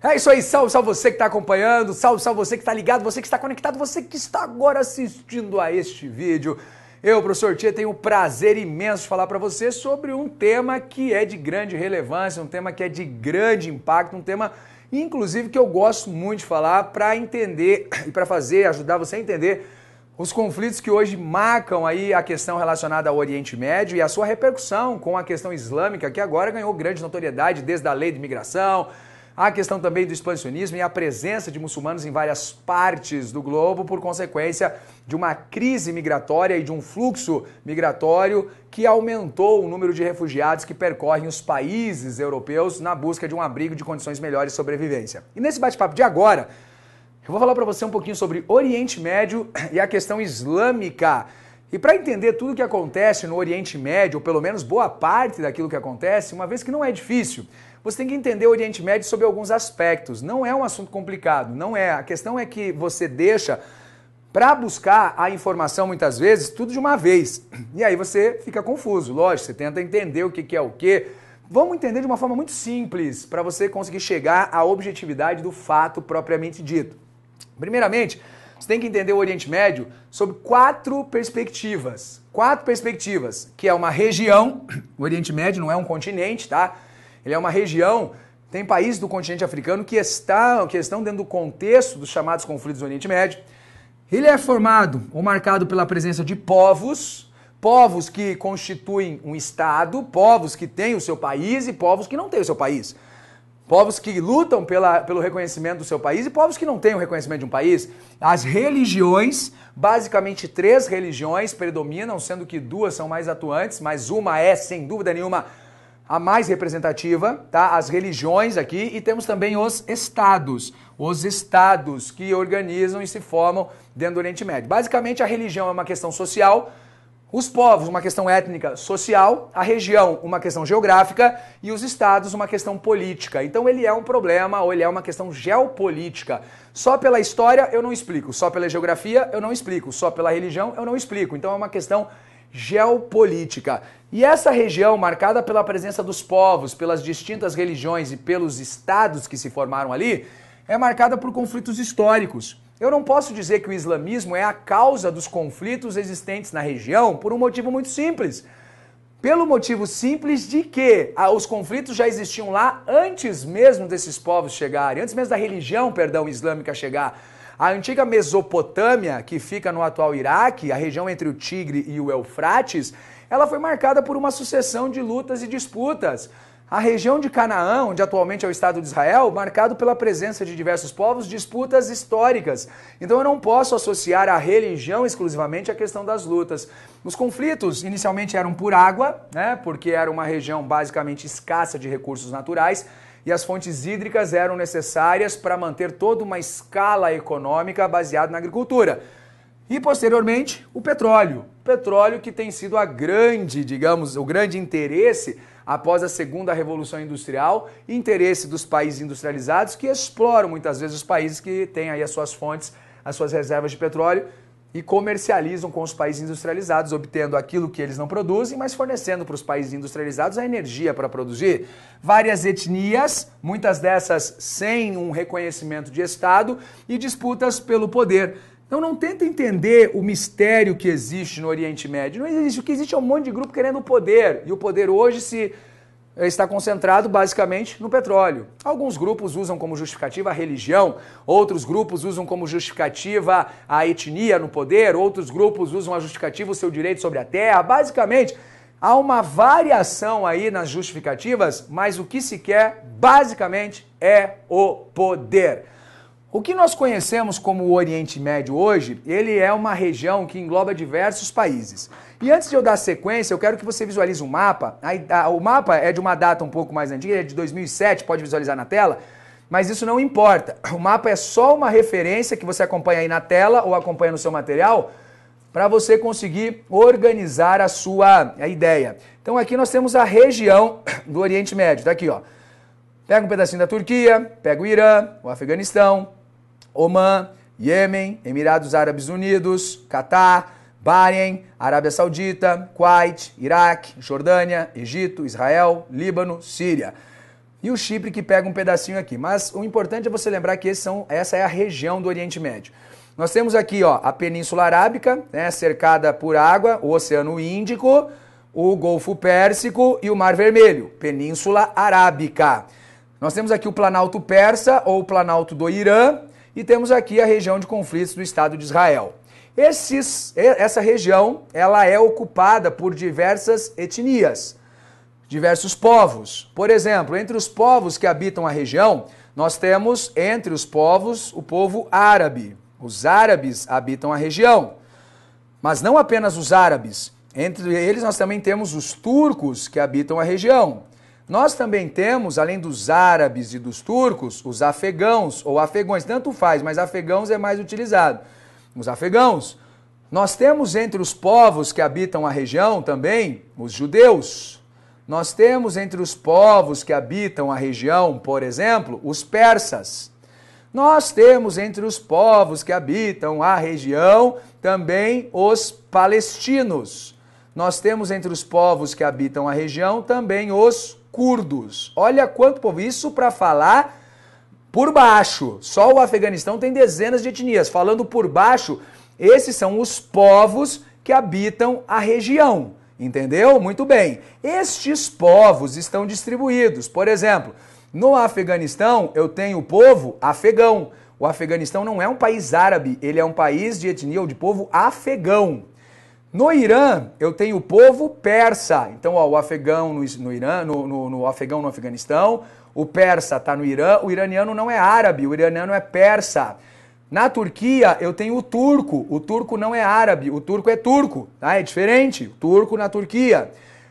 É isso aí, salve, salve você que está acompanhando, salve, salve você que está ligado, você que está conectado, você que está agora assistindo a este vídeo. Eu, professor Tia, tenho o prazer imenso de falar para você sobre um tema que é de grande relevância, um tema que é de grande impacto, um tema, inclusive, que eu gosto muito de falar para entender e para ajudar você a entender os conflitos que hoje marcam aí a questão relacionada ao Oriente Médio e a sua repercussão com a questão islâmica, que agora ganhou grande notoriedade desde a lei de imigração, a questão também do expansionismo e a presença de muçulmanos em várias partes do globo por consequência de uma crise migratória e de um fluxo migratório que aumentou o número de refugiados que percorrem os países europeus na busca de um abrigo de condições melhores de sobrevivência. E nesse bate-papo de agora, eu vou falar para você um pouquinho sobre Oriente Médio e a questão islâmica. E para entender tudo o que acontece no Oriente Médio, ou pelo menos boa parte daquilo que acontece, uma vez que não é difícil, você tem que entender o Oriente Médio sob alguns aspectos. Não é um assunto complicado, não é. A questão é que você deixa para buscar a informação, muitas vezes, tudo de uma vez. E aí você fica confuso, lógico, você tenta entender o que é o quê. Vamos entender de uma forma muito simples, para você conseguir chegar à objetividade do fato propriamente dito. Primeiramente, você tem que entender o Oriente Médio sob quatro perspectivas. Quatro perspectivas, que é uma região, o Oriente Médio não é um continente, tá? Ele é uma região, tem países do continente africano que estão dentro do contexto dos chamados conflitos do Oriente Médio. Ele é formado ou marcado pela presença de povos que constituem um Estado, povos que têm o seu país e povos que não têm o seu país. Povos que lutam pelo reconhecimento do seu país e povos que não têm o reconhecimento de um país. As religiões, basicamente 3 religiões predominam, sendo que 2 são mais atuantes, mas uma é, sem dúvida nenhuma, a mais representativa, tá? As religiões aqui, e temos também os estados que organizam e se formam dentro do Oriente Médio. Basicamente, a religião é uma questão social, os povos uma questão étnica social, a região uma questão geográfica e os estados uma questão política. Então ele é um problema ou ele é uma questão geopolítica. Só pela história eu não explico, só pela geografia eu não explico, só pela religião eu não explico. Então é uma questão geopolítica. E essa região, marcada pela presença dos povos, pelas distintas religiões e pelos estados que se formaram ali, é marcada por conflitos históricos. Eu não posso dizer que o islamismo é a causa dos conflitos existentes na região por um motivo muito simples. Pelo motivo simples de que os conflitos já existiam lá antes mesmo desses povos chegarem, antes mesmo da religião, islâmica chegar. A antiga Mesopotâmia, que fica no atual Iraque, a região entre o Tigre e o Eufrates, ela foi marcada por uma sucessão de lutas e disputas. A região de Canaã, onde atualmente é o Estado de Israel, marcado pela presença de diversos povos, disputas históricas. Então eu não posso associar a religião exclusivamente à questão das lutas. Os conflitos inicialmente eram por água, né, porque era uma região basicamente escassa de recursos naturais, e as fontes hídricas eram necessárias para manter toda uma escala econômica baseada na agricultura. E, posteriormente, o petróleo. Petróleo que tem sido o grande interesse após a segunda Revolução Industrial, interesse dos países industrializados que exploram muitas vezes os países que têm aí as suas fontes, as suas reservas de petróleo e comercializam com os países industrializados, obtendo aquilo que eles não produzem, mas fornecendo para os países industrializados a energia para produzir. Várias etnias, muitas dessas sem um reconhecimento de Estado e disputas pelo poder. Então não tenta entender o mistério que existe no Oriente Médio. Não existe. O que existe é um monte de grupo querendo o poder. E o poder hoje está concentrado basicamente no petróleo. Alguns grupos usam como justificativa a religião, outros grupos usam como justificativa a etnia no poder, outros grupos usam a justificativa o seu direito sobre a terra. Basicamente, há uma variação aí nas justificativas, mas o que se quer basicamente é o poder. O que nós conhecemos como o Oriente Médio hoje, ele é uma região que engloba diversos países. E antes de eu dar sequência, eu quero que você visualize um mapa. O mapa é de uma data um pouco mais antiga, é de 2007, pode visualizar na tela, mas isso não importa. O mapa é só uma referência que você acompanha aí na tela ou acompanha no seu material para você conseguir organizar a ideia. Então aqui nós temos a região do Oriente Médio, tá aqui, ó. Pega um pedacinho da Turquia, pega o Irã, o Afeganistão, Omã, Iêmen, Emirados Árabes Unidos, Catar, Bahrein, Arábia Saudita, Kuwait, Iraque, Jordânia, Egito, Israel, Líbano, Síria. e o Chipre que pega um pedacinho aqui. Mas o importante é você lembrar que essa é a região do Oriente Médio. Nós temos aqui ó, a Península Arábica, né, cercada por água, o Oceano Índico, o Golfo Pérsico e o Mar Vermelho, Península Arábica. Nós temos aqui o Planalto Persa ou o Planalto do Irã e temos aqui a região de conflitos do Estado de Israel. Essa região ela é ocupada por diversas etnias, diversos povos. Por exemplo, entre os povos que habitam a região, nós temos entre os povos o povo árabe. Os árabes habitam a região, mas não apenas os árabes. Entre eles nós também temos os turcos que habitam a região. Nós também temos, além dos árabes e dos turcos, os afegãos ou afegões, tanto faz, mas afegãos é mais utilizado. Os afegãos. Nós temos entre os povos que habitam a região também os judeus. Nós temos entre os povos que habitam a região, por exemplo, os persas. Nós temos entre os povos que habitam a região também os palestinos. Nós temos entre os povos que habitam a região também os curdos. Olha quanto povo, isso para falar por baixo. Só o Afeganistão tem dezenas de etnias. Falando por baixo, esses são os povos que habitam a região. Entendeu? Muito bem. Estes povos estão distribuídos. Por exemplo, no Afeganistão eu tenho o povo afegão. O Afeganistão não é um país árabe, ele é um país de etnia ou de povo afegão. No Irã, eu tenho o povo persa. Então, ó, o afegão no Irã, no afegão no Afeganistão, o persa está no Irã, o iraniano não é árabe, o iraniano é persa. Na Turquia, eu tenho o turco não é árabe, o turco é turco, tá? É diferente, o turco na Turquia.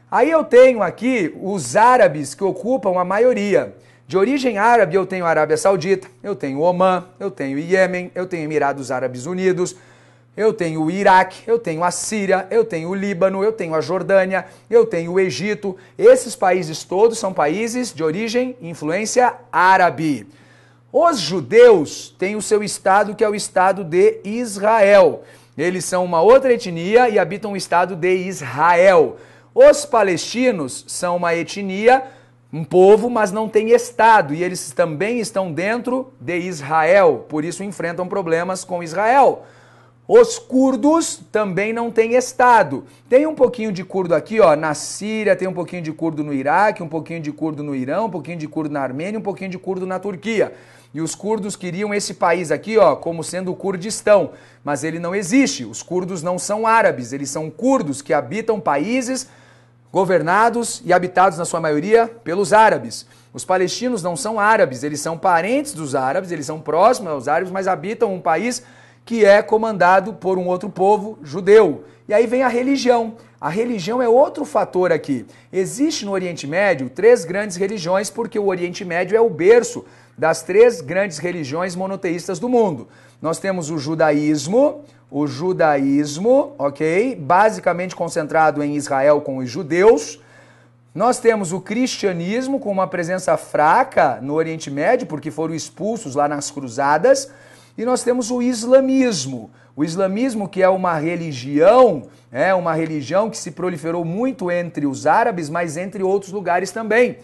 Aí eu tenho aqui os árabes que ocupam a maioria. De origem árabe, eu tenho a Arábia Saudita, eu tenho o Omã, eu tenho o Iêmen, eu tenho Emirados Árabes Unidos, eu tenho o Iraque, eu tenho a Síria, eu tenho o Líbano, eu tenho a Jordânia, eu tenho o Egito. Esses países todos são países de origem e influência árabe. Os judeus têm o seu estado, que é o estado de Israel. Eles são uma outra etnia e habitam o estado de Israel. Os palestinos são uma etnia, um povo, mas não tem estado. E eles também estão dentro de Israel, por isso enfrentam problemas com Israel. Os curdos também não têm estado. Tem um pouquinho de curdo aqui, ó, na Síria, tem um pouquinho de curdo no Iraque, um pouquinho de curdo no Irã, um pouquinho de curdo na Armênia, um pouquinho de curdo na Turquia. E os curdos queriam esse país aqui, ó, como sendo o Kurdistão, mas ele não existe. Os curdos não são árabes, eles são curdos que habitam países governados e habitados na sua maioria pelos árabes. Os palestinos não são árabes, eles são parentes dos árabes, eles são próximos aos árabes, mas habitam um país que é comandado por um outro povo judeu. E aí vem a religião. A religião é outro fator aqui. Existe no Oriente Médio 3 grandes religiões, porque o Oriente Médio é o berço das 3 grandes religiões monoteístas do mundo. Nós temos o judaísmo, ok? Basicamente concentrado em Israel com os judeus. Nós temos o cristianismo com uma presença fraca no Oriente Médio, porque foram expulsos lá nas cruzadas. E nós temos o islamismo. O islamismo, que é uma religião que se proliferou muito entre os árabes, mas entre outros lugares também.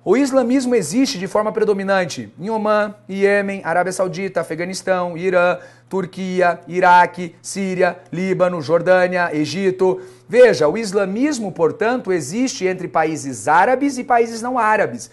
O islamismo existe de forma predominante em Omã, Iêmen, Arábia Saudita, Afeganistão, Irã, Turquia, Iraque, Síria, Líbano, Jordânia, Egito. Veja, o islamismo, portanto, existe entre países árabes e países não árabes.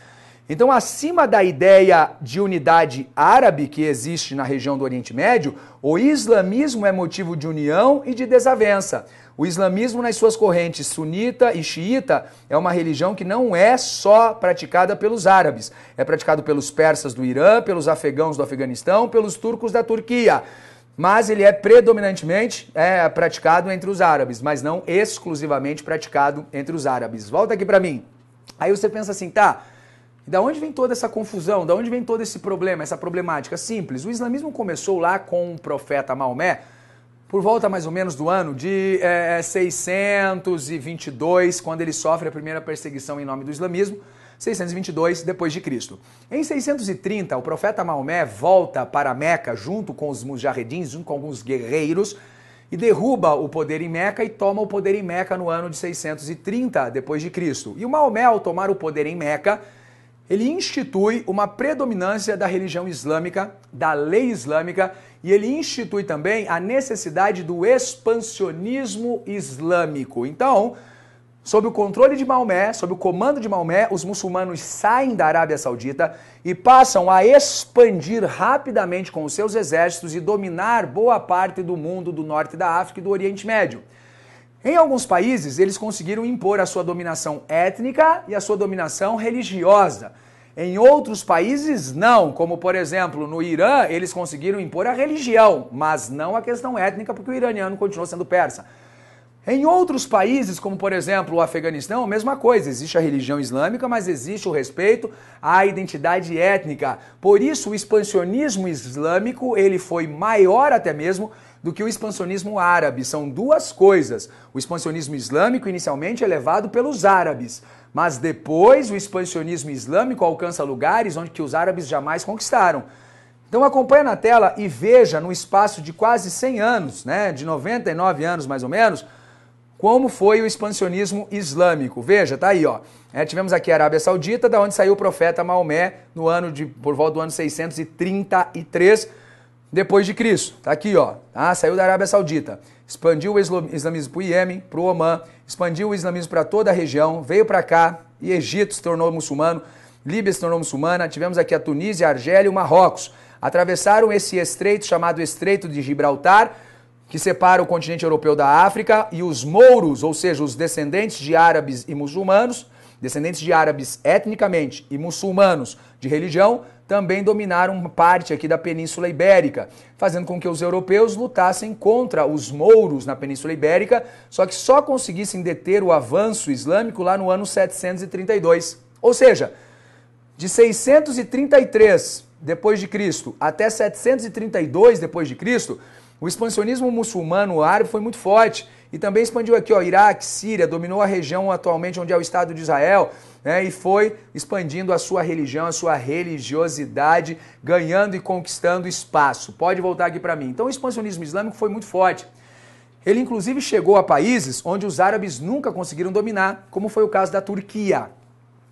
Então, acima da ideia de unidade árabe que existe na região do Oriente Médio, o islamismo é motivo de união e de desavença. O islamismo, nas suas correntes sunita e xiita, é uma religião que não é só praticada pelos árabes. É praticado pelos persas do Irã, pelos afegãos do Afeganistão, pelos turcos da Turquia. Mas ele é predominantemente praticado entre os árabes, mas não exclusivamente praticado entre os árabes. Volta aqui para mim. Aí você pensa assim, tá... Da onde vem toda essa confusão? Da onde vem todo esse problema, essa problemática? Simples, o islamismo começou lá com o profeta Maomé, por volta mais ou menos do ano de 622, quando ele sofre a primeira perseguição em nome do islamismo, 622 depois de Cristo. Em 630, o profeta Maomé volta para Meca junto com os mujahedins, junto com alguns guerreiros, e derruba o poder em Meca e toma o poder em Meca no ano de 630 depois de Cristo. E o Maomé, ao tomar o poder em Meca, ele institui uma predominância da religião islâmica, da lei islâmica, e ele institui também a necessidade do expansionismo islâmico. Então, sob o controle de Maomé, sob o comando de Maomé, os muçulmanos saem da Arábia Saudita e passam a expandir rapidamente com os seus exércitos e dominar boa parte do mundo do norte da África e do Oriente Médio. Em alguns países, eles conseguiram impor a sua dominação étnica e a sua dominação religiosa. Em outros países, não. Como, por exemplo, no Irã, eles conseguiram impor a religião, mas não a questão étnica, porque o iraniano continuou sendo persa. Em outros países, como por exemplo o Afeganistão, a mesma coisa. Existe a religião islâmica, mas existe o respeito à identidade étnica. Por isso, o expansionismo islâmico ele foi maior até mesmo do que o expansionismo árabe. São duas coisas. O expansionismo islâmico inicialmente é levado pelos árabes, mas depois o expansionismo islâmico alcança lugares onde que os árabes jamais conquistaram. Então acompanha na tela e veja no espaço de quase 100 anos, né, de 99 anos mais ou menos, como foi o expansionismo islâmico. Veja, tá aí, ó. Tivemos aqui a Arábia Saudita, da onde saiu o profeta Maomé por volta do ano 633 depois de Cristo. Tá aqui, ó. Saiu da Arábia Saudita. Expandiu o islamismo para o Iêmen, para o Omã, expandiu o islamismo para toda a região, veio para cá, e Egito se tornou muçulmano, Líbia se tornou muçulmana, tivemos aqui a Tunísia, a Argélia e o Marrocos. Atravessaram esse estreito chamado Estreito de Gibraltar, que separa o continente europeu da África, e os mouros, ou seja, os descendentes de árabes e muçulmanos, descendentes de árabes etnicamente e muçulmanos de religião, também dominaram parte aqui da Península Ibérica, fazendo com que os europeus lutassem contra os mouros na Península Ibérica, só que só conseguissem deter o avanço islâmico lá no ano 732. Ou seja, de 633 depois de Cristo até 732 depois de Cristo, o expansionismo muçulmano árabe foi muito forte e também expandiu aqui, ó, Iraque, Síria, dominou a região atualmente onde é o Estado de Israel, né, e foi expandindo a sua religião, a sua religiosidade, ganhando e conquistando espaço. Pode voltar aqui para mim. Então o expansionismo islâmico foi muito forte. Ele inclusive chegou a países onde os árabes nunca conseguiram dominar, como foi o caso da Turquia.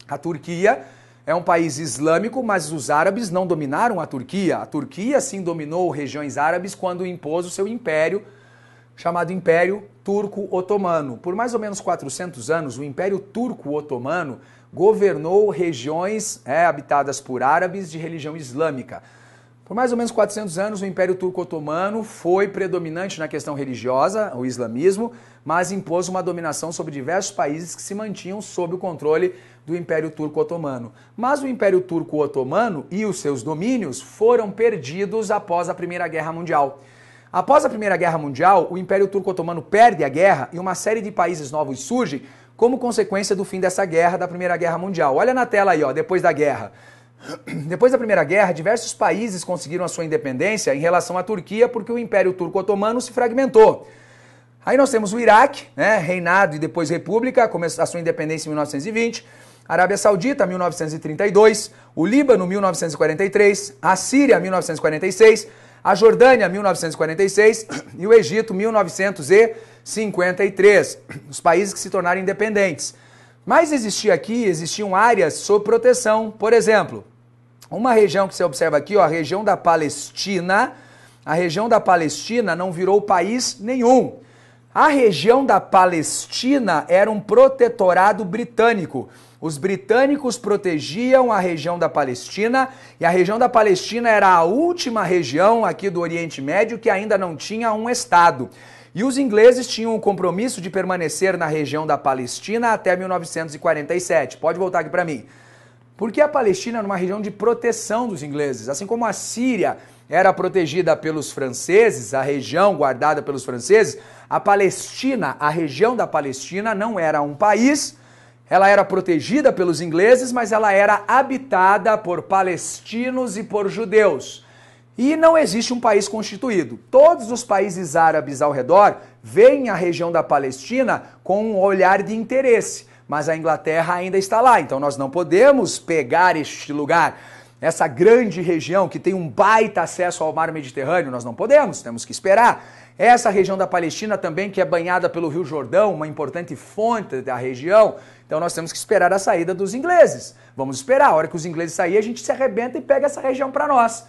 A Turquia é um país islâmico, mas os árabes não dominaram a Turquia. A Turquia, sim, dominou regiões árabes quando impôs o seu império, chamado Império Turco-Otomano. Por mais ou menos 400 anos, o Império Turco-Otomano governou regiões habitadas por árabes de religião islâmica. Por mais ou menos 400 anos, o Império Turco-Otomano foi predominante na questão religiosa, o islamismo, mas impôs uma dominação sobre diversos países que se mantinham sob o controle do Império Turco-Otomano. Mas o Império Turco-Otomano e os seus domínios foram perdidos após a Primeira Guerra Mundial. Após a Primeira Guerra Mundial, o Império Turco-Otomano perde a guerra e uma série de países novos surgem como consequência do fim dessa guerra, da Primeira Guerra Mundial. Olha na tela aí, ó, depois da guerra. Depois da Primeira Guerra, diversos países conseguiram a sua independência em relação à Turquia porque o Império Turco-Otomano se fragmentou. Aí nós temos o Iraque, né, reinado e depois república, começou a sua independência em 1920, Arábia Saudita, 1932, o Líbano, 1943, a Síria, 1946, a Jordânia, 1946 e o Egito, 1953, os países que se tornaram independentes. Mas existiam áreas sob proteção, por exemplo, uma região que você observa aqui, ó, a região da Palestina não virou país nenhum. A região da Palestina era um protetorado britânico. Os britânicos protegiam a região da Palestina e a região da Palestina era a última região aqui do Oriente Médio que ainda não tinha um Estado. E os ingleses tinham o compromisso de permanecer na região da Palestina até 1947. Pode voltar aqui para mim. Porque a Palestina era uma região de proteção dos ingleses, assim como a Síria era protegida pelos franceses, a região guardada pelos franceses, a Palestina, a região da Palestina não era um país. Ela era protegida pelos ingleses, mas ela era habitada por palestinos e por judeus. E não existe um país constituído. Todos os países árabes ao redor veem a região da Palestina com um olhar de interesse, mas a Inglaterra ainda está lá, então nós não podemos pegar este lugar. essa grande região que tem um baita acesso ao mar Mediterrâneo, nós não podemos, temos que esperar. Essa região da Palestina também, que é banhada pelo Rio Jordão, uma importante fonte da região, então nós temos que esperar a saída dos ingleses. Vamos esperar, a hora que os ingleses saírem, a gente se arrebenta e pega essa região para nós.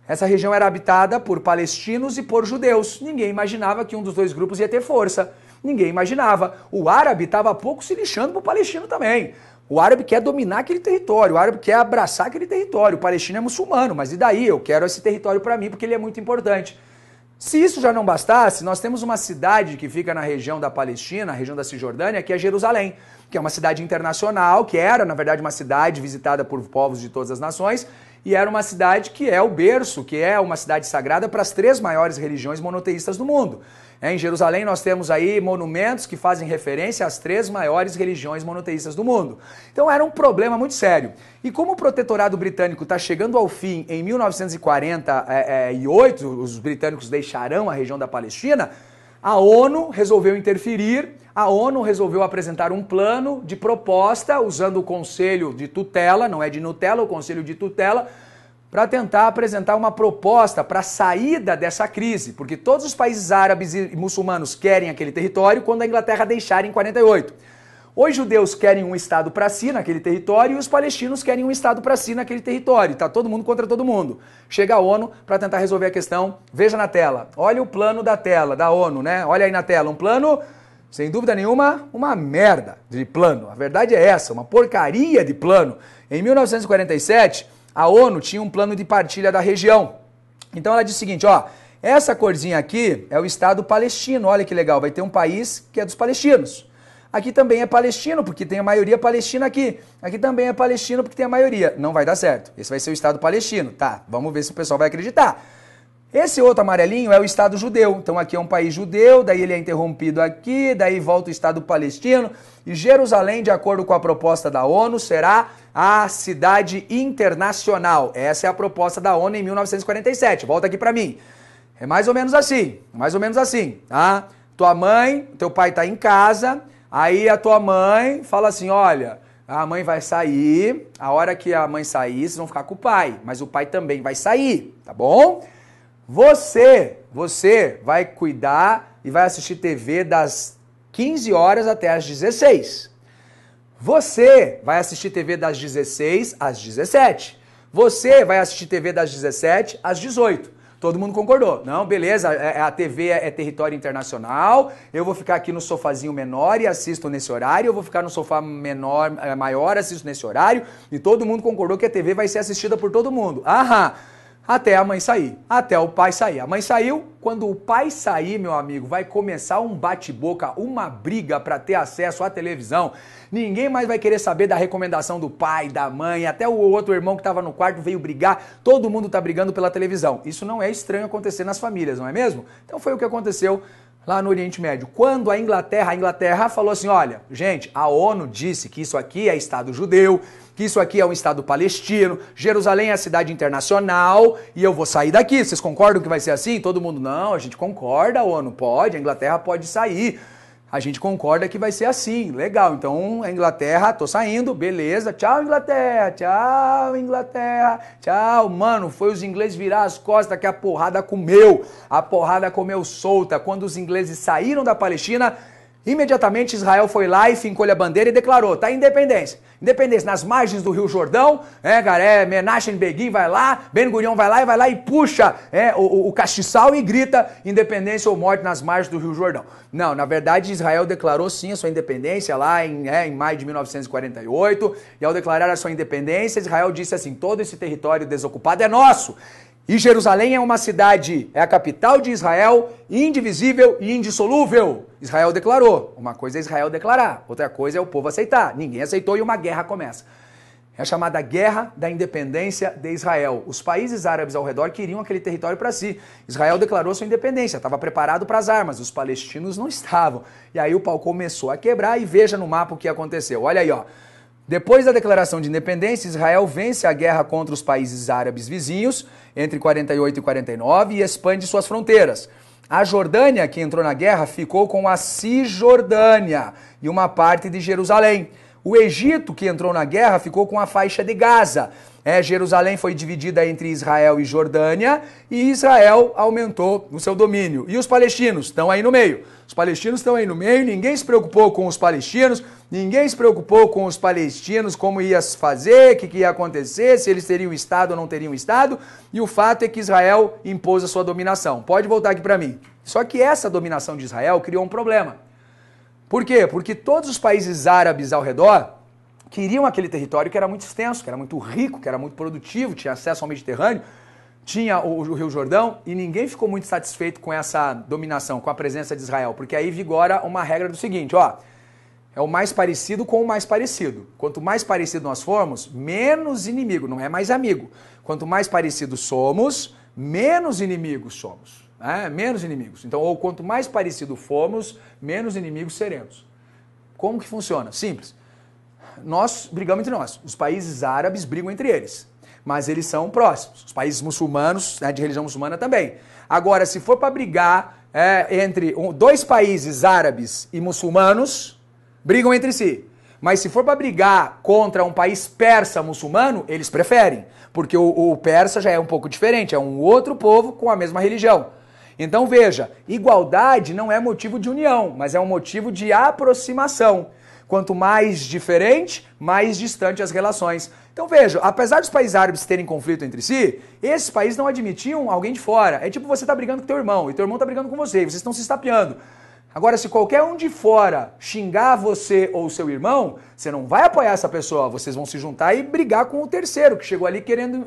Essa região era habitada por palestinos e por judeus. Ninguém imaginava que um dos dois grupos ia ter força. Ninguém imaginava. O árabe estava pouco se lixando para o palestino também. O árabe quer dominar aquele território, o árabe quer abraçar aquele território. O palestino é muçulmano, mas e daí? Eu quero esse território para mim porque ele é muito importante. Se isso já não bastasse, nós temos uma cidade que fica na região da Palestina, a região da Cisjordânia, que é Jerusalém, que é uma cidade internacional, que era, na verdade, uma cidade visitada por povos de todas as nações, e era uma cidade que é o berço, que é uma cidade sagrada para as 3 maiores religiões monoteístas do mundo. Em Jerusalém nós temos aí monumentos que fazem referência às 3 maiores religiões monoteístas do mundo. Então era um problema muito sério. E como o protetorado britânico está chegando ao fim em 1948, os britânicos deixarão a região da Palestina, a ONU resolveu interferir, a ONU resolveu apresentar um plano de proposta, usando o Conselho de Tutela, não é de Nutella, o Conselho de Tutela, para tentar apresentar uma proposta para a saída dessa crise, porque todos os países árabes e muçulmanos querem aquele território quando a Inglaterra deixar em 48. Os judeus querem um Estado para si naquele território e os palestinos querem um Estado para si naquele território. Está todo mundo contra todo mundo. Chega a ONU para tentar resolver a questão. Veja na tela. Olha o plano da tela, da ONU, né? Olha aí na tela. Um plano, sem dúvida nenhuma, uma merda de plano. A verdade é essa, uma porcaria de plano. Em 1947, a ONU tinha um plano de partilha da região. Então ela diz o seguinte, ó, essa corzinha aqui é o Estado palestino. Olha que legal, vai ter um país que é dos palestinos. Aqui também é palestino, porque tem a maioria palestina aqui. Aqui também é palestino, porque tem a maioria. Não vai dar certo. Esse vai ser o Estado palestino. Tá, vamos ver se o pessoal vai acreditar. Esse outro amarelinho é o Estado judeu. Então aqui é um país judeu, daí ele é interrompido aqui, daí volta o Estado palestino. E Jerusalém, de acordo com a proposta da ONU, será a cidade internacional. Essa é a proposta da ONU em 1947. Volta aqui pra mim. É mais ou menos assim, tá? Tua mãe, teu pai tá em casa... Aí a tua mãe fala assim, olha, a mãe vai sair, a hora que a mãe sair, vocês vão ficar com o pai, mas o pai também vai sair, tá bom? Você vai cuidar e vai assistir TV das 15 horas até as 16. Você vai assistir TV das 16 às 17. Você vai assistir TV das 17 às 18. Todo mundo concordou. Não, beleza, a TV é território internacional, eu vou ficar aqui no sofazinho menor e assisto nesse horário, eu vou ficar no sofá maior, assisto nesse horário, e todo mundo concordou que a TV vai ser assistida por todo mundo. Aham, até a mãe sair, até o pai sair. A mãe saiu, quando o pai sair, meu amigo, vai começar um bate-boca, uma briga para ter acesso à televisão. Ninguém mais vai querer saber da recomendação do pai, da mãe, até o outro irmão que estava no quarto veio brigar, todo mundo tá brigando pela televisão. Isso não é estranho acontecer nas famílias, não é mesmo? Então foi o que aconteceu lá no Oriente Médio. Quando a Inglaterra falou assim, olha, gente, a ONU disse que isso aqui é Estado judeu, que isso aqui é um Estado palestino, Jerusalém é a cidade internacional e eu vou sair daqui. Vocês concordam que vai ser assim? Todo mundo, não, a gente concorda, a ONU pode, a Inglaterra pode sair. A gente concorda que vai ser assim, legal, então a Inglaterra, tô saindo, beleza, tchau Inglaterra, tchau, mano, foi os ingleses virar as costas que a porrada comeu solta, quando os ingleses saíram da Palestina, imediatamente Israel foi lá e fincou-lhe a bandeira e declarou, tá, independência, nas margens do Rio Jordão, Menachem Begin vai lá, Ben Gurion vai lá e puxa o castiçal e grita independência ou morte nas margens do Rio Jordão. Não, na verdade Israel declarou sim a sua independência lá em maio de 1948, e ao declarar a sua independência, Israel disse assim, todo esse território desocupado é nosso. E Jerusalém é uma cidade, é a capital de Israel, indivisível e indissolúvel. Israel declarou. Uma coisa é Israel declarar, outra coisa é o povo aceitar. Ninguém aceitou e uma guerra começa. É a chamada Guerra da Independência de Israel. Os países árabes ao redor queriam aquele território para si. Israel declarou sua independência, estava preparado para as armas, os palestinos não estavam. E aí o pau começou a quebrar e veja no mapa o que aconteceu. Olha aí, ó. Depois da declaração de independência, Israel vence a guerra contra os países árabes vizinhos, entre 48 e 49, e expande suas fronteiras. A Jordânia, que entrou na guerra, ficou com a Cisjordânia e uma parte de Jerusalém. O Egito, que entrou na guerra, ficou com a faixa de Gaza. Jerusalém foi dividida entre Israel e Jordânia e Israel aumentou o seu domínio. E os palestinos estão aí no meio. Os palestinos estão aí no meio, ninguém se preocupou com os palestinos, ninguém se preocupou com os palestinos, como ia se fazer, o que ia acontecer, se eles teriam Estado ou não teriam Estado. E o fato é que Israel impôs a sua dominação. Pode voltar aqui para mim. Só que essa dominação de Israel criou um problema. Por quê? Porque todos os países árabes ao redor queriam aquele território que era muito extenso, que era muito rico, que era muito produtivo, tinha acesso ao Mediterrâneo, tinha o Rio Jordão, e ninguém ficou muito satisfeito com essa dominação, com a presença de Israel, porque aí vigora uma regra do seguinte, é o mais parecido com o mais parecido. Quanto mais parecido nós formos, menos inimigo, não é mais amigo. Quanto mais parecidos somos, menos inimigos somos. Menos inimigos. Então, ou quanto mais parecido formos, menos inimigos seremos. Como que funciona? Simples. Nós brigamos entre nós. Os países árabes brigam entre eles. Mas eles são próximos. Os países muçulmanos, de religião muçulmana também. Agora, se for para brigar entre dois países árabes e muçulmanos, brigam entre si. Mas se for para brigar contra um país persa muçulmano, eles preferem. Porque o persa já é um pouco diferente. É um outro povo com a mesma religião. Então veja, igualdade não é motivo de união, mas é um motivo de aproximação. Quanto mais diferente, mais distante as relações. Então veja, apesar dos países árabes terem conflito entre si, esses países não admitiam alguém de fora. É tipo você tá brigando com teu irmão, e teu irmão tá brigando com você, e vocês estão se estapeando. Agora, se qualquer um de fora xingar você ou seu irmão, você não vai apoiar essa pessoa, vocês vão se juntar e brigar com o terceiro, que chegou ali querendo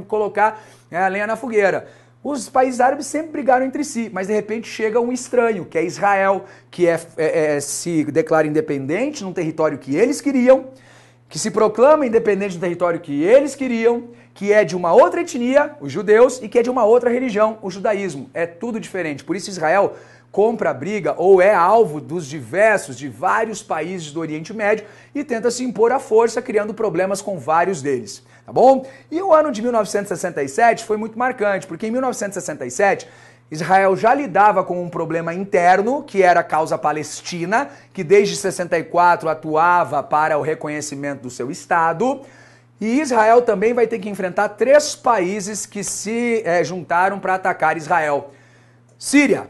colocar a lenha na fogueira. Os países árabes sempre brigaram entre si, mas de repente chega um estranho, que é Israel, que se declara independente num território que eles queriam, que se proclama independente no território que eles queriam, que é de uma outra etnia, os judeus, e que é de uma outra religião, o judaísmo. É tudo diferente. Por isso Israel compra a briga ou é alvo de vários países do Oriente Médio e tenta se impor à força, criando problemas com vários deles. Tá bom? E o ano de 1967 foi muito marcante, porque em 1967 Israel já lidava com um problema interno, que era a causa palestina, que desde 64 atuava para o reconhecimento do seu Estado. E Israel também vai ter que enfrentar 3 países que se juntaram para atacar Israel: Síria,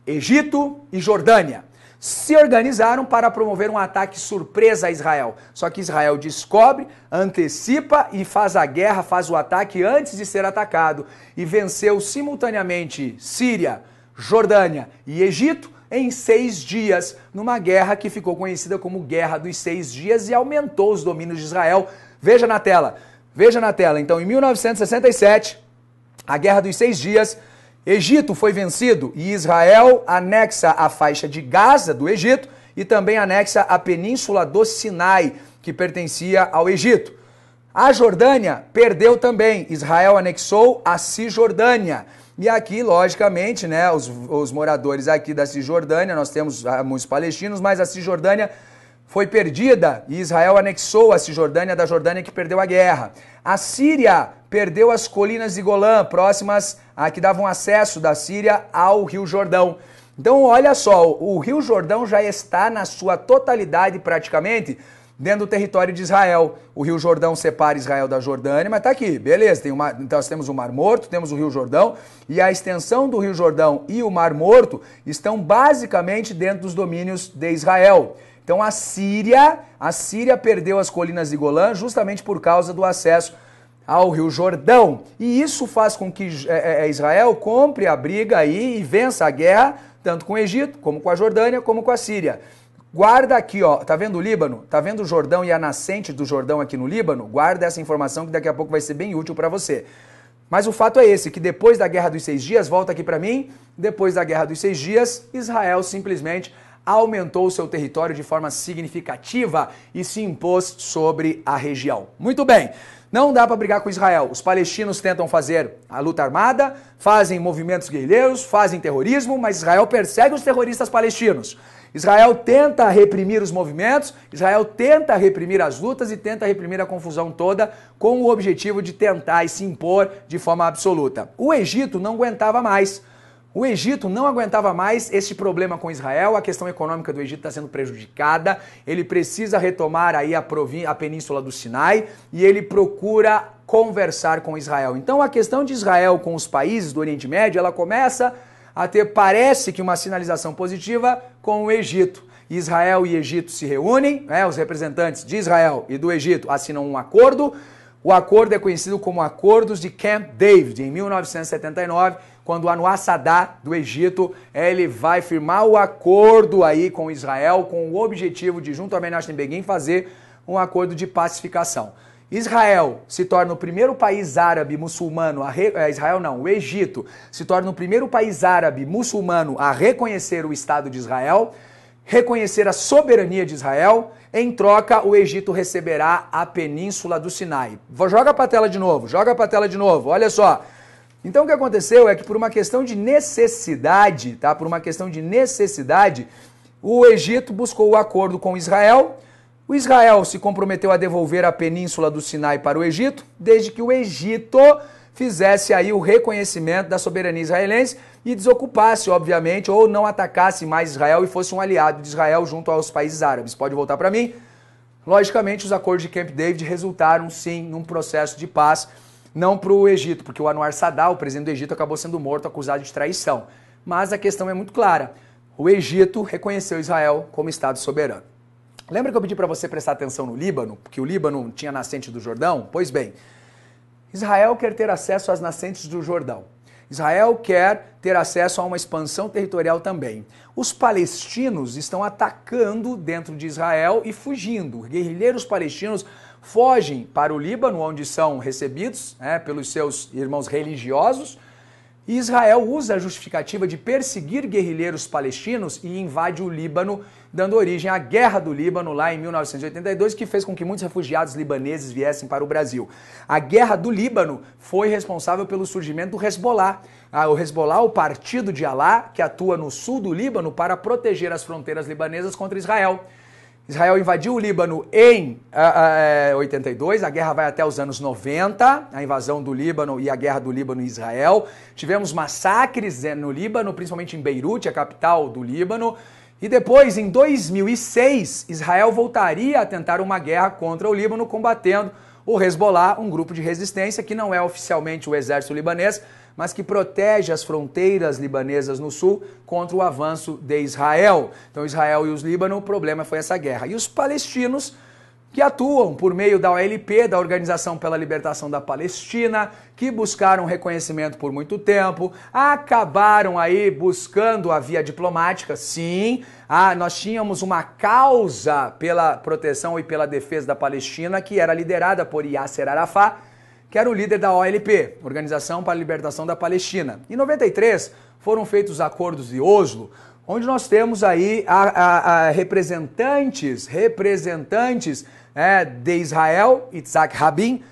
Egito e Jordânia. Se organizaram para promover um ataque surpresa a Israel. Só que Israel descobre, antecipa e faz a guerra, faz o ataque antes de ser atacado. E venceu simultaneamente Síria, Jordânia e Egito em 6 dias, numa guerra que ficou conhecida como Guerra dos 6 Dias e aumentou os domínios de Israel. Veja na tela. Então, em 1967, a Guerra dos 6 Dias, Egito foi vencido e Israel anexa a faixa de Gaza do Egito e também anexa a península do Sinai, que pertencia ao Egito. A Jordânia perdeu também. Israel anexou a Cisjordânia. E aqui, logicamente, os moradores aqui da Cisjordânia, nós temos muitos palestinos, mas a Cisjordânia foi perdida e Israel anexou a Cisjordânia da Jordânia, que perdeu a guerra. A Síria perdeu as colinas de Golã, próximas a que davam acesso da Síria ao Rio Jordão. Então, olha só, o Rio Jordão já está na sua totalidade, praticamente, dentro do território de Israel. O Rio Jordão separa Israel da Jordânia, mas tá aqui, beleza. Então nós temos o Mar Morto, temos o Rio Jordão, e a extensão do Rio Jordão e o Mar Morto estão basicamente dentro dos domínios de Israel. Então a Síria perdeu as colinas de Golã justamente por causa do acesso ao Rio Jordão. E isso faz com que Israel compre a briga aí e vença a guerra, tanto com o Egito, como com a Jordânia, como com a Síria. Guarda aqui, ó, tá vendo o Líbano? Tá vendo o Jordão e a nascente do Jordão aqui no Líbano? Guarda essa informação que daqui a pouco vai ser bem útil para você. Mas o fato é esse, que depois da Guerra dos 6 Dias, volta aqui para mim, depois da Guerra dos 6 Dias, Israel simplesmente aumentou o seu território de forma significativa e se impôs sobre a região. Muito bem, não dá para brigar com Israel. Os palestinos tentam fazer a luta armada, fazem movimentos guerrilheiros, fazem terrorismo, mas Israel persegue os terroristas palestinos. Israel tenta reprimir os movimentos, Israel tenta reprimir as lutas e tenta reprimir a confusão toda com o objetivo de tentar se impor de forma absoluta. O Egito não aguentava mais. O Egito não aguentava mais esse problema com Israel, a questão econômica do Egito está sendo prejudicada, ele precisa retomar aí a península do Sinai e ele procura conversar com Israel. Então a questão de Israel com os países do Oriente Médio, ela começa a ter, parece que uma sinalização positiva com o Egito. Israel e Egito se reúnem, os representantes de Israel e do Egito assinam um acordo. O acordo é conhecido como Acordos de Camp David, em 1979, quando Anwar Sadat, do Egito, ele vai firmar o acordo aí com Israel, com o objetivo de, junto a Menachem Begin, fazer um acordo de pacificação. Israel se torna o primeiro país árabe muçulmano o Egito se torna o primeiro país árabe muçulmano a reconhecer o Estado de Israel, reconhecer a soberania de Israel. Em troca, o Egito receberá a península do Sinai. Joga para a tela de novo, olha só. Então o que aconteceu é que por uma questão de necessidade, o Egito buscou o acordo com Israel. O Israel se comprometeu a devolver a península do Sinai para o Egito, desde que o Egito fizesse aí o reconhecimento da soberania israelense e desocupasse, obviamente, ou não atacasse mais Israel e fosse um aliado de Israel junto aos países árabes. Pode voltar para mim? Logicamente, os acordos de Camp David resultaram, sim, num processo de paz, não para o Egito, porque o Anwar Sadat, o presidente do Egito, acabou sendo morto, acusado de traição. Mas a questão é muito clara. O Egito reconheceu Israel como Estado soberano. Lembra que eu pedi para você prestar atenção no Líbano, porque o Líbano tinha nascente do Jordão? Pois bem, Israel quer ter acesso às nascentes do Jordão. Israel quer ter acesso a uma expansão territorial também. Os palestinos estão atacando dentro de Israel e fugindo. Guerrilheiros palestinos fogem para o Líbano, onde são recebidos pelos seus irmãos religiosos. E Israel usa a justificativa de perseguir guerrilheiros palestinos e invade o Líbano, dando origem à Guerra do Líbano, lá em 1982, que fez com que muitos refugiados libaneses viessem para o Brasil. A Guerra do Líbano foi responsável pelo surgimento do Hezbollah. O Hezbollah, o partido de Alá, que atua no sul do Líbano para proteger as fronteiras libanesas contra Israel. Israel invadiu o Líbano em 82, a guerra vai até os anos 90, a invasão do Líbano e a guerra do Líbano e Israel. Tivemos massacres no Líbano, principalmente em Beirute, a capital do Líbano. E depois, em 2006, Israel voltaria a tentar uma guerra contra o Líbano, combatendo o Hezbollah, um grupo de resistência que não é oficialmente o exército libanês, mas que protege as fronteiras libanesas no sul contra o avanço de Israel. Então Israel e os Líbano, o problema foi essa guerra. E os palestinos, que atuam por meio da OLP, da Organização pela Libertação da Palestina, que buscaram reconhecimento por muito tempo, acabaram aí buscando a via diplomática. Sim, nós tínhamos uma causa pela proteção e pela defesa da Palestina, que era liderada por Yasser Arafat, que era o líder da OLP, Organização para a Libertação da Palestina. Em 93, foram feitos os acordos de Oslo, onde nós temos aí representantes de Israel, Yitzhak Rabin,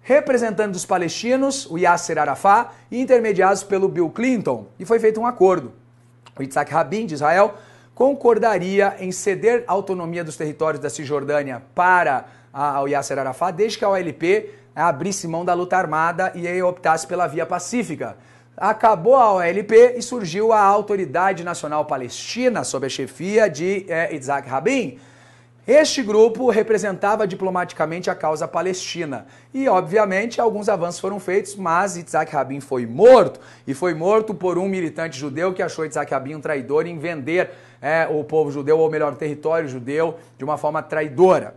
representando os palestinos, o Yasser Arafat, e intermediados pelo Bill Clinton. E foi feito um acordo. O Yitzhak Rabin, de Israel, concordaria em ceder a autonomia dos territórios da Cisjordânia para o Yasser Arafat, desde que a OLP abrisse mão da luta armada e aí optasse pela via pacífica. Acabou a OLP e surgiu a Autoridade Nacional Palestina, sob a chefia de Yitzhak Rabin. Este grupo representava diplomaticamente a causa palestina. E, obviamente, alguns avanços foram feitos, mas Yitzhak Rabin foi morto. E foi morto por um militante judeu que achou Yitzhak Rabin um traidor em vender o povo judeu, ou melhor, o território judeu, de uma forma traidora.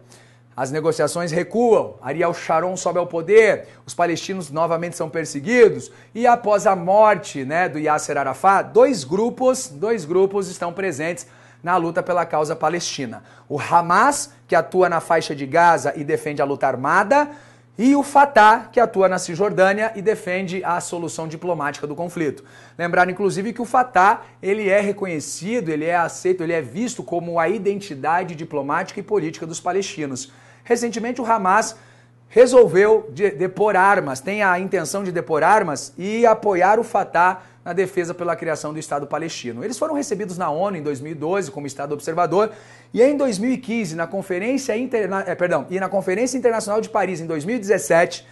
As negociações recuam, Ariel Sharon sobe ao poder, os palestinos novamente são perseguidos e após a morte do Yasser Arafat, dois grupos estão presentes na luta pela causa palestina. O Hamas, que atua na faixa de Gaza e defende a luta armada, e o Fatah, que atua na Cisjordânia e defende a solução diplomática do conflito. Lembrar, inclusive, que o Fatah ele é reconhecido, ele é aceito, ele é visto como a identidade diplomática e política dos palestinos. Recentemente, o Hamas resolveu depor armas, tem a intenção de depor armas e apoiar o Fatah na defesa pela criação do Estado palestino. Eles foram recebidos na ONU em 2012 como Estado observador e em 2015, na Conferência Internacional de Paris, em 2017,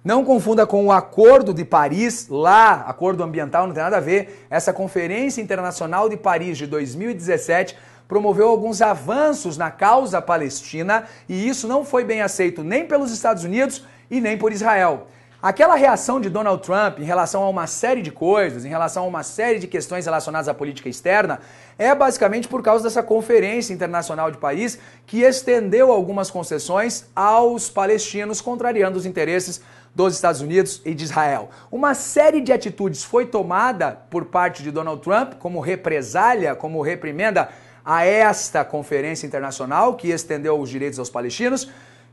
Não confunda com o Acordo de Paris, lá, acordo ambiental, não tem nada a ver. Essa Conferência Internacional de Paris de 2017 promoveu alguns avanços na causa palestina e isso não foi bem aceito nem pelos Estados Unidos e nem por Israel. Aquela reação de Donald Trump em relação a uma série de coisas, em relação a uma série de questões relacionadas à política externa, é basicamente por causa dessa Conferência Internacional de Paris que estendeu algumas concessões aos palestinos, contrariando os interesses dos Estados Unidos e de Israel. Uma série de atitudes foi tomada por parte de Donald Trump como represália, como reprimenda a esta Conferência Internacional que estendeu os direitos aos palestinos.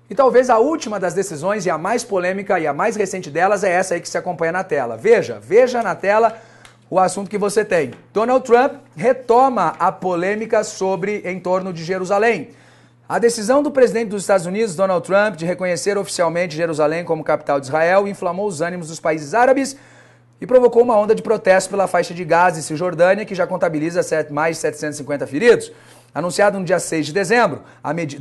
E talvez a última das decisões e a mais polêmica e a mais recente delas é essa aí que se acompanha na tela. Veja na tela o assunto que você tem. Donald Trump retoma a polêmica em torno de Jerusalém. A decisão do presidente dos Estados Unidos, Donald Trump, de reconhecer oficialmente Jerusalém como capital de Israel inflamou os ânimos dos países árabes e provocou uma onda de protesto pela faixa de Gaza e Cisjordânia, que já contabiliza mais de 750 feridos. Anunciado no dia 6 de dezembro,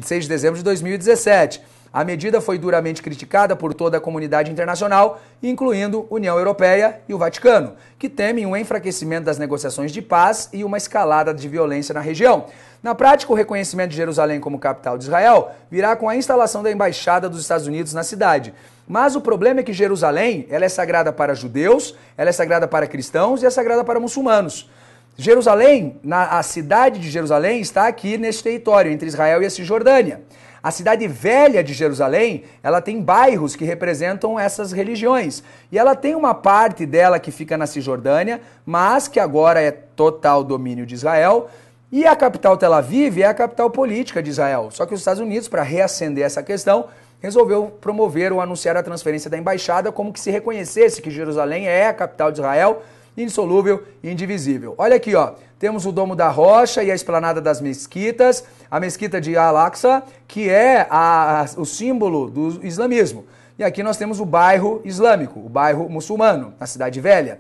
6 de dezembro de 2017. A medida foi duramente criticada por toda a comunidade internacional, incluindo União Europeia e o Vaticano, que temem um enfraquecimento das negociações de paz e uma escalada de violência na região. Na prática, o reconhecimento de Jerusalém como capital de Israel virá com a instalação da embaixada dos Estados Unidos na cidade. Mas o problema é que Jerusalém ela é sagrada para judeus, ela é sagrada para cristãos e é sagrada para muçulmanos. Jerusalém, a cidade de Jerusalém está aqui neste território, entre Israel e a Cisjordânia. A cidade velha de Jerusalém, ela tem bairros que representam essas religiões. E ela tem uma parte dela que fica na Cisjordânia, mas que agora é total domínio de Israel. E a capital Tel Aviv é a capital política de Israel. Só que os Estados Unidos, para reacender essa questão, resolveu promover ou anunciar a transferência da embaixada como que se reconhecesse que Jerusalém é a capital de Israel, indissolúvel e indivisível. Olha aqui, ó. Temos o Domo da Rocha e a Esplanada das Mesquitas, a Mesquita de Al-Aqsa, que é o símbolo do islamismo. E aqui nós temos o bairro islâmico, o bairro muçulmano, na Cidade Velha.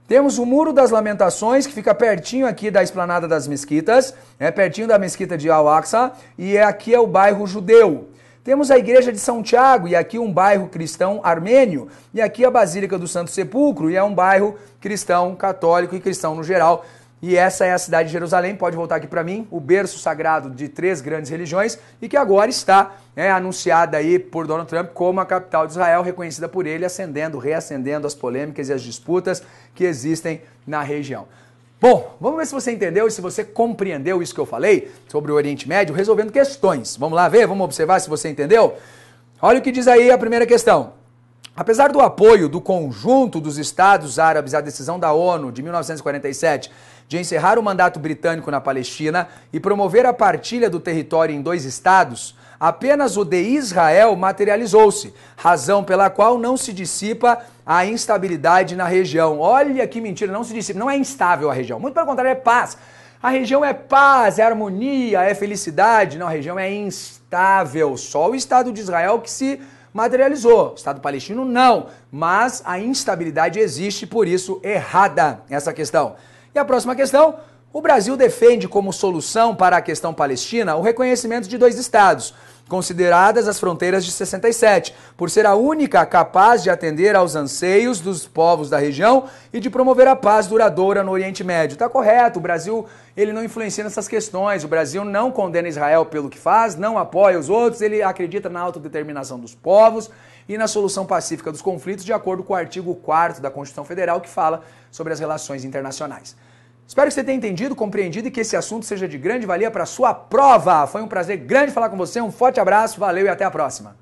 Temos o Muro das Lamentações, que fica pertinho aqui da Esplanada das Mesquitas, pertinho da Mesquita de Al-Aqsa, e aqui é o bairro judeu. Temos a Igreja de São Tiago, e aqui um bairro cristão armênio, e aqui a Basílica do Santo Sepulcro, e é um bairro cristão católico e cristão no geral. E essa é a cidade de Jerusalém, pode voltar aqui para mim, o berço sagrado de 3 grandes religiões, e que agora está anunciada aí por Donald Trump como a capital de Israel, reconhecida por ele, reacendendo as polêmicas e as disputas que existem na região. Bom, vamos ver se você entendeu e se você compreendeu isso que eu falei sobre o Oriente Médio, resolvendo questões. Vamos lá ver? Vamos observar se você entendeu? Olha o que diz aí a primeira questão. Apesar do apoio do conjunto dos Estados Árabes à decisão da ONU de 1947 de encerrar o mandato britânico na Palestina e promover a partilha do território em 2 estados, apenas o de Israel materializou-se, razão pela qual não se dissipa a instabilidade na região. Olha que mentira, não se dissipa, não é instável a região, muito pelo contrário, é paz. A região é paz, é harmonia, é felicidade, não, a região é instável, só o Estado de Israel que se materializou, o Estado palestino não, mas a instabilidade existe, por isso errada essa questão. E a próxima questão, o Brasil defende como solução para a questão palestina o reconhecimento de 2 estados, consideradas as fronteiras de 67, por ser a única capaz de atender aos anseios dos povos da região e de promover a paz duradoura no Oriente Médio. Está correto, o Brasil ele não influencia nessas questões, o Brasil não condena Israel pelo que faz, não apoia os outros, ele acredita na autodeterminação dos povos e na solução pacífica dos conflitos, de acordo com o artigo 4º da Constituição Federal, que fala sobre as relações internacionais. Espero que você tenha entendido, compreendido e que esse assunto seja de grande valia para a sua prova. Foi um prazer grande falar com você, um forte abraço, valeu e até a próxima.